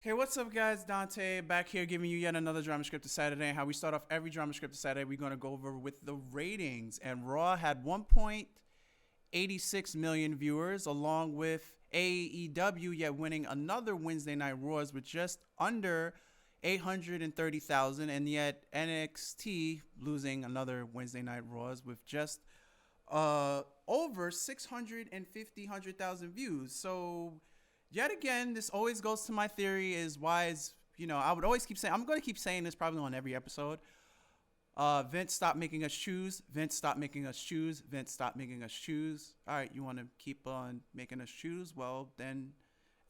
Hey, what's up, guys? Dante back here giving you yet another Dramascripted Saturday. How we start off every Dramascripted Saturday, we're going to go over with the ratings. And Raw had 1.86 million viewers, along with AEW, yet winning another Wednesday Night Raws with just under 830,000. And yet NXT losing another Wednesday Night Raws with just over 650,000 views. So yet again, this always goes to my theory is why is, I would always keep saying, I'm going to keep saying this probably on every episode. Vince, stop making us choose. Vince, stop making us choose. Vince, stop making us choose. All right, you want to keep on making us choose? Well, then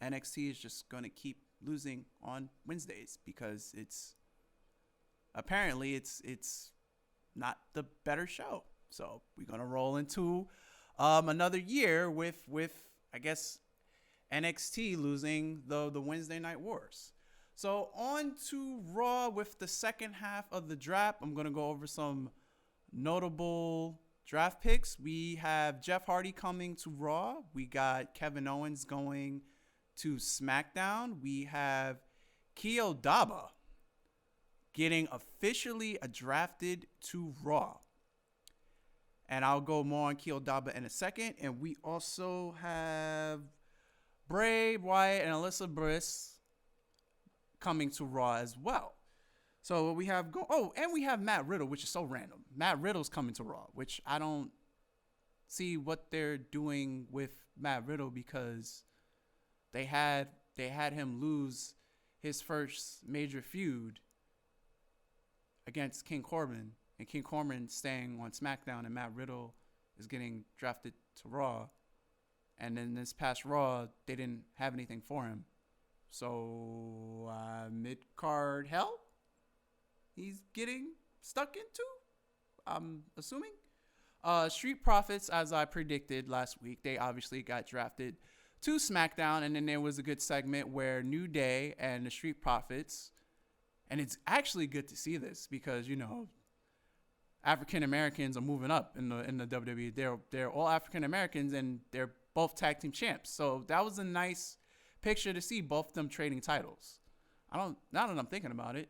NXT is just going to keep losing on Wednesdays because it's not the better show. So we're going to roll into another year with I guess, NXT losing the Wednesday Night Wars. So on to Raw with the second half of the draft. I'm going to go over some notable draft picks. We have Jeff Hardy coming to Raw. We got Kevin Owens going to SmackDown. We have Keo Daba getting officially drafted to Raw. And I'll go more on Keo Daba in a second. And we also have Bray Wyatt and Alyssa Bliss coming to Raw as well. So we have and we have Matt Riddle, which is so random. Matt Riddle's coming to Raw, which I don't see what they're doing with Matt Riddle because they had him lose his first major feud against King Corbin, and King Corbin staying on SmackDown, and Matt Riddle is getting drafted to Raw. And then this past Raw, they didn't have anything for him. So, mid-card hell, he's getting stuck into, I'm assuming. Street Profits, as I predicted last week, they obviously got drafted to SmackDown. And then there was a good segment where New Day and the Street Profits, and it's actually good to see this because, African Americans are moving up in the WWE. They're all African Americans and they're both tag team champs. So that was a nice picture to see both of them trading titles. Now that I'm thinking about it,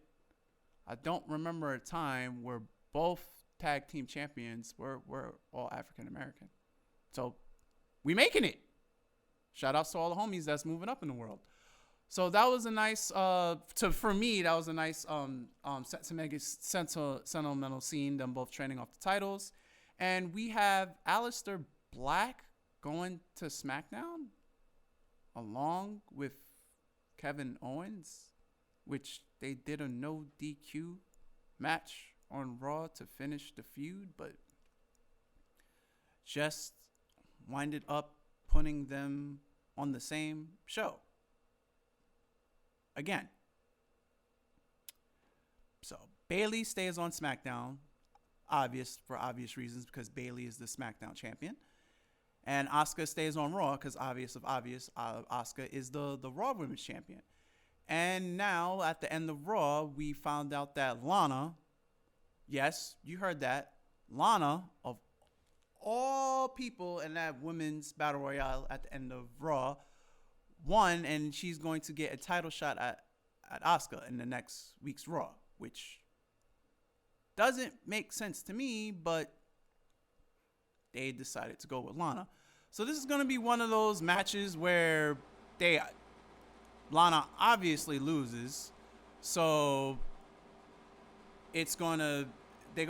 I don't remember a time where both tag team champions were all African American. So we making it. Shout outs to all the homies that's moving up in the world. So that was a nice, for me, that was a nice sentimental scene, them both training off the titles. And we have Aleister Black going to SmackDown along with Kevin Owens, which they did a no DQ match on Raw to finish the feud, but just winded up putting them on the same show again. So Bayley stays on SmackDown, for obvious reasons, because Bayley is the SmackDown champion. And Asuka stays on Raw because Asuka is the Raw Women's Champion. And now, at the end of Raw, we found out that Lana, yes, you heard that, Lana, of all people in that Women's Battle Royale at the end of Raw, won, and she's going to get a title shot at Asuka in the next week's Raw, which doesn't make sense to me, but they decided to go with Lana. So this is going to be one of those matches where Lana obviously loses, so they're going to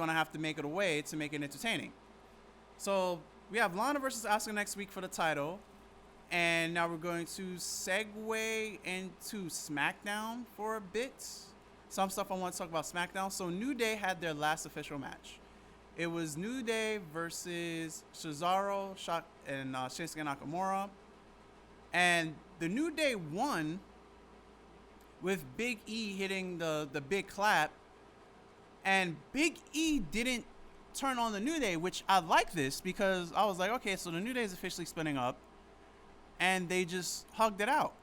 have to make it a way to make it entertaining. So we have Lana versus Asuka next week for the title. And now we're going to segue into SmackDown for a bit. Some stuff I want to talk about SmackDown. So New Day had their last official match. It was New Day versus Cesaro and Shinsuke Nakamura. And the New Day won with Big E hitting the big clap. And Big E didn't turn on the New Day, which I like this because I was like, okay, so the New Day is officially spinning up. And they just hugged it out.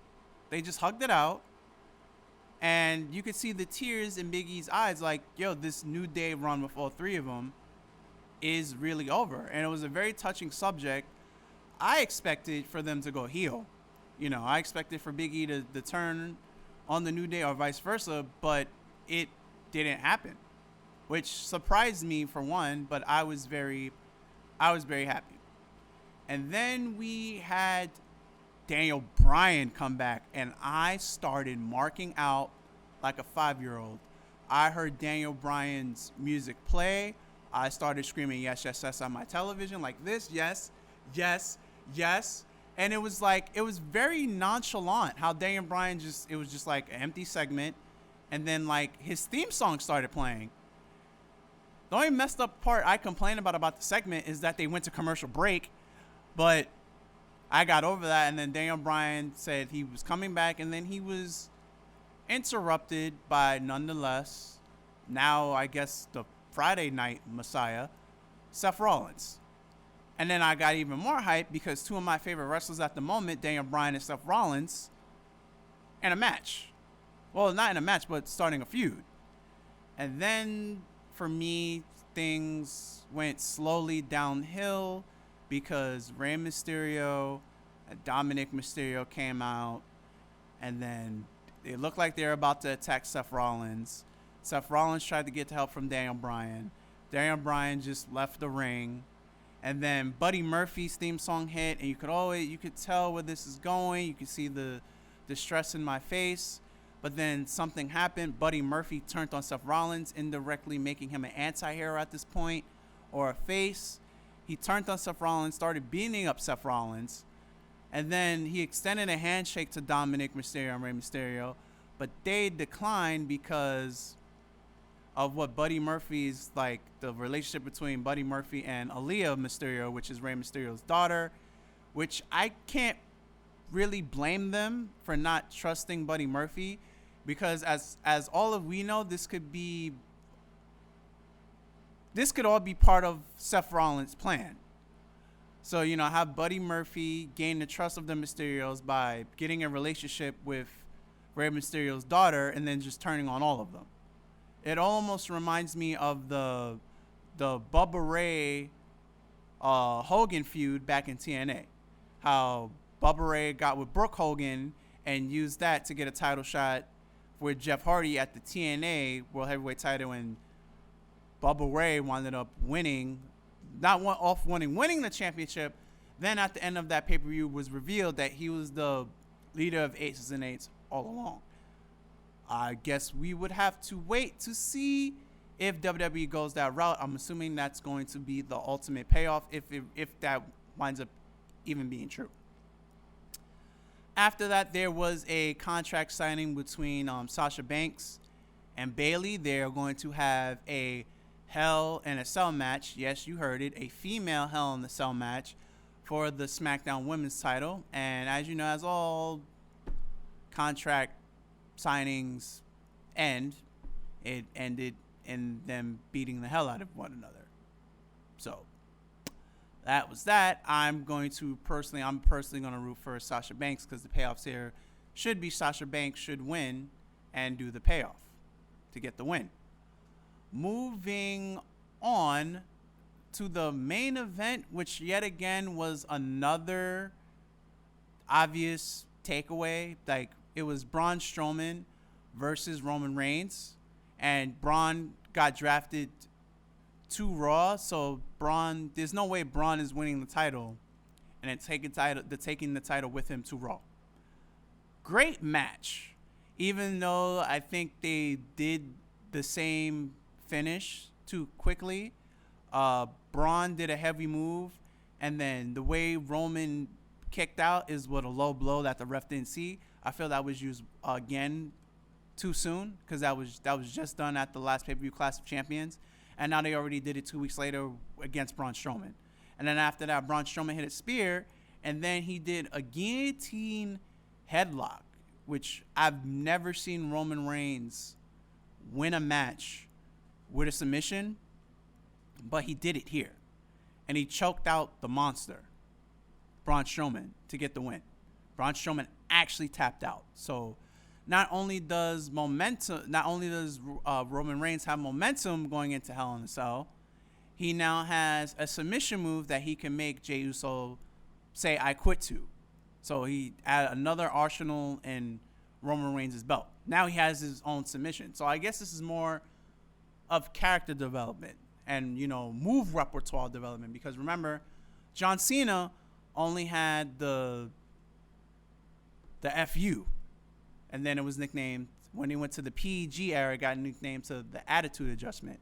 And you could see the tears in Big E's eyes like, yo, this New Day run with all three of them is really over. And it was a very touching subject. I expected for them to go heel. I expected for Big E to turn on the New Day or vice versa, but it didn't happen, which surprised me for one, but I was very happy. And then we had Daniel Bryan come back, and I started marking out like a 5-year-old. I heard Daniel Bryan's music play. I started screaming, yes, yes, yes, on my television like this, yes, yes, yes. And it was very nonchalant how Daniel Bryan it was just like an empty segment. And then like his theme song started playing. The only messed up part I complained about the segment is that they went to commercial break. But I got over that. And then Daniel Bryan said he was coming back. And then he was interrupted by, nonetheless, now I guess the Friday night Messiah, Seth Rollins. And then I got even more hype because two of my favorite wrestlers at the moment, Daniel Bryan and Seth Rollins, in a match. Well, not in a match, but starting a feud. And then, for me, things went slowly downhill because Rey Mysterio and Dominic Mysterio came out. And then it looked like they were about to attack Seth Rollins. Seth Rollins tried to get help from Daniel Bryan. Daniel Bryan just left the ring. And then Buddy Murphy's theme song hit, and you could tell where this is going. You could see the distress in my face. But then something happened. Buddy Murphy turned on Seth Rollins, indirectly making him an anti-hero at this point, or a face. He turned on Seth Rollins, started beating up Seth Rollins. And then he extended a handshake to Dominic Mysterio and Rey Mysterio. But they declined because of what Buddy Murphy's, like, the relationship between Buddy Murphy and Aaliyah Mysterio, which is Rey Mysterio's daughter, which I can't really blame them for not trusting Buddy Murphy, because as all of we know, this could all be part of Seth Rollins' plan. So, have Buddy Murphy gain the trust of the Mysterios by getting a relationship with Rey Mysterio's daughter and then just turning on all of them. It almost reminds me of the Bubba Ray Hogan feud back in TNA. How Bubba Ray got with Brooke Hogan and used that to get a title shot with Jeff Hardy at the TNA World Heavyweight title, and Bubba Ray wound up winning the championship. Then at the end of that pay-per-view was revealed that he was the leader of Aces and Eights all along. I guess we would have to wait to see if WWE goes that route. I'm assuming that's going to be the ultimate payoff if that winds up even being true. After that, there was a contract signing between Sasha Banks and Bayley. They're going to have a Hell in a Cell match. Yes, you heard it. A female Hell in a Cell match for the SmackDown Women's title. And as you know, as all contract signings end, it ended in them beating the hell out of one another. So that was that. I'm personally going to root for Sasha Banks because the payoffs here should be Sasha Banks should win and do the payoff to get the win. Moving on to the main event, which yet again was another obvious takeaway. Like, it was Braun Strowman versus Roman Reigns, and Braun got drafted to Raw, so there's no way Braun is winning the title and then taking the title with him to Raw. Great match, even though I think they did the same finish too quickly. Braun did a heavy move, and then the way Roman kicked out is what a low blow that the ref didn't see. I feel that was used again too soon because that was just done at the last pay-per-view Clash of Champions, and now they already did it 2 weeks later against Braun Strowman. And then after that, Braun Strowman hit a spear, and then he did a guillotine headlock, which I've never seen Roman Reigns win a match with a submission, but he did it here. And he choked out the monster, Braun Strowman, to get the win. Braun Strowman actually tapped out. So not only does Roman Reigns have momentum going into Hell in a Cell, he now has a submission move that he can make Jey Uso say, "I quit" to. So he added another arsenal in Roman Reigns' belt. Now he has his own submission. So I guess this is more of character development and, move repertoire development. Because remember, John Cena only had the FU. And then it was nicknamed, when he went to the PG era, it got nicknamed to the Attitude Adjustment.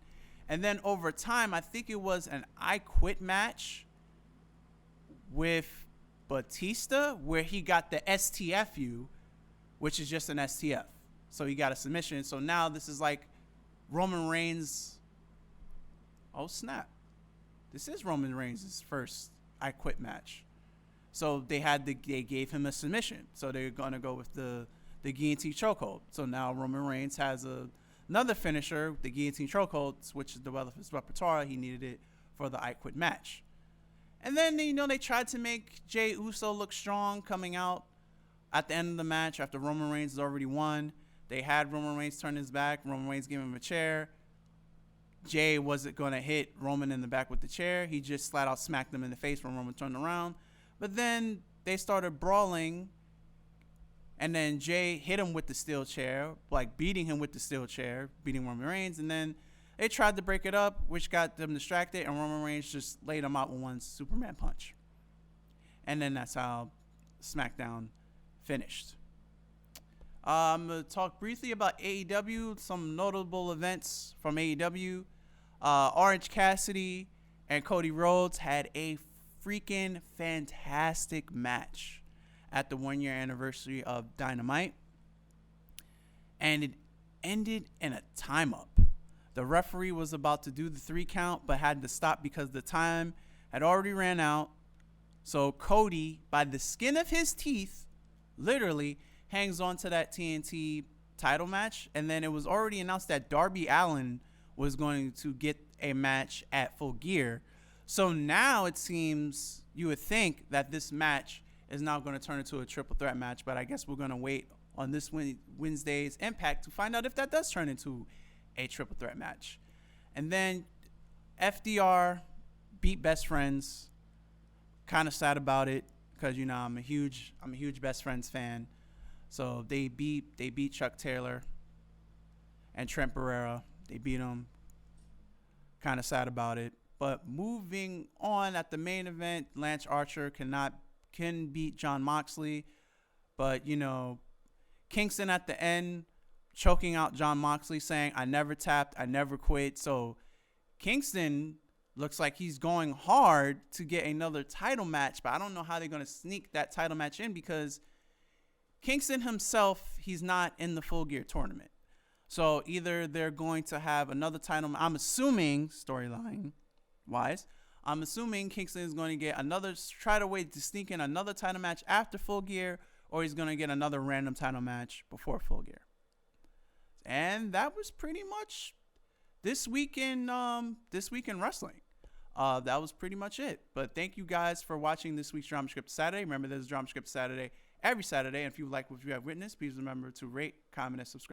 And then over time, I think it was an I Quit match with Batista where he got the STFU, which is just an STF. So he got a submission. So now this is like Roman Reigns. Oh, snap. This is Roman Reigns' first I Quit match. So they gave him a submission. So they're going to go with the guillotine chokehold. So now Roman Reigns has another finisher, the guillotine chokehold, which is developed his repertoire. He needed it for the I Quit match. And then, they tried to make Jey Uso look strong coming out at the end of the match after Roman Reigns has already won. They had Roman Reigns turn his back. Roman Reigns gave him a chair. Jey wasn't going to hit Roman in the back with the chair. He just flat out smacked him in the face when Roman turned around. But then they started brawling. And then Jey hit him with the steel chair, like beating him with the steel chair, beating Roman Reigns. And then they tried to break it up, which got them distracted. And Roman Reigns just laid him out with one Superman punch. And then that's how SmackDown finished. I'm going to talk briefly about AEW, some notable events from AEW. Orange Cassidy and Cody Rhodes had a freaking fantastic match at the 1-year anniversary of Dynamite. And it ended in a time up. The referee was about to do the 3 count, but had to stop because the time had already ran out. So Cody, by the skin of his teeth, literally hangs on to that TNT title match. And then it was already announced that Darby Allin was going to get a match at Full Gear. So now it seems you would think that this match is now going to turn into a triple threat match. But I guess we're going to wait on this Wednesday's Impact to find out if that does turn into a triple threat match. And then FDR beat Best Friends. Kind of sad about it because I'm a huge Best Friends fan. So they beat Chuck Taylor and Trent Barrera. They beat them. Kind of sad about it. But moving on at the main event, Lance Archer can beat Jon Moxley. But Kingston at the end choking out Jon Moxley, saying, "I never tapped, I never quit." So Kingston looks like he's going hard to get another title match, but I don't know how they're going to sneak that title match in because Kingston himself, he's not in the Full Gear tournament. So either they're going to have another title. I'm assuming, storyline-wise, Kingston is going to get try to wait to sneak in another title match after Full Gear, or he's going to get another random title match before Full Gear. And that was pretty much this week in wrestling. That was pretty much it. But thank you guys for watching this week's Dramascripted Saturday. Remember, there's Dramascripted Saturday every Saturday. And if you like what you have witnessed, please remember to rate, comment, and subscribe.